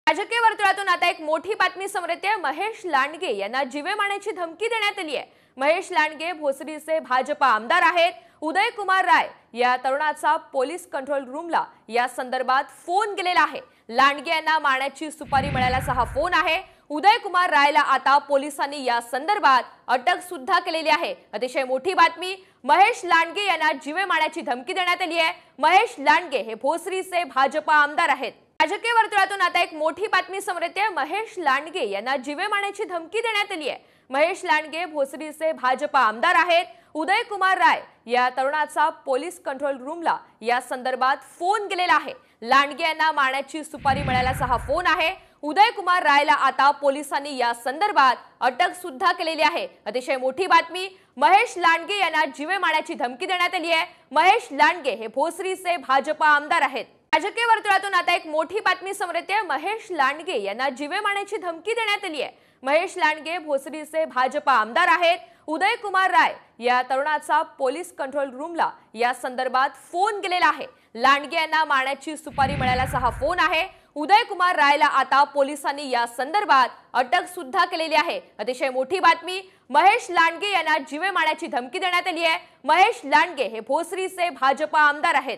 राजकीय वर्तुळातून आता एक मोठी बातमी समोर येते। महेश लांडगे यांना जीवे मारण्याची धमकी देण्यात आली आहे। महेश लांडगे भोसरीचे भाजपा आमदार आहेत। उदय कुमार राय या तरुणाचा पोलीस कंट्रोल रूमला या संदर्भात फोन गेलेला आहे। लांडगे यांना मारण्याची सुपारी मिळाल्याचा हा फोन आहे। उदय कुमार रायला आता पोलिसांनी या संदर्भात अटक सुद्धा केलेली आहे। अतिशय मोठी बातमी, महेश लांडगे यांना जीवे मारण्याची धमकी देण्यात आली आहे। महेश लांडगे हे भोसरीचे भाजपा आमदार आहेत। राजकीय वर्तुळातून आता एक मोठी बातमी समोर येते। महेश लांडगे यांना जीवे मारण्याची धमकी देण्यात आली आहे। महेश लांडगे भोसरीचे भाजपा आमदार आहेत। उदय कुमार राय या तरुणाचा पोलीस कंट्रोल रूमला या संदर्भात फोन गेलेला आहे। लांडगे यांना मारण्याची सुपारी मिळाल्याचा हा फोन आहे। उदय कुमार रायला आता पोलिसांनी या संदर्भात अटक सुद्धा केलेली आहे। अतिशय मोठी बातमी, महेश लांडगे यांना जीवे मारण्याची धमकी देण्यात आली आहे। महेश लांडगे हे भोसरीचे भाजपा आमदार आहेत। राजकीय वर्तुळातून आता एक मोठी बातमी समोर येते। महेश लांडगे यांना जीवे मारण्याची धमकी देण्यात आली आहे। महेश लांडगे भोसरीचे भाजपा आमदार आहेत। उदय कुमार राय या तरुणाचा पोलीस कंट्रोल रूमला या संदर्भात फोन गेलेला आहे। लांडगे यांना मारण्याची सुपारी मिळाल्याचा हा फोन आहे। उदय कुमार रायला आता पोलिसांनी या संदर्भात अटक सुद्धा केलेली आहे। अतिशय मोठी बातमी, महेश लांडगे यांना जीवे मारण्याची धमकी देण्यात आली आहे। महेश लांडगे हे भोसरीचे भाजपा आमदार आहेत।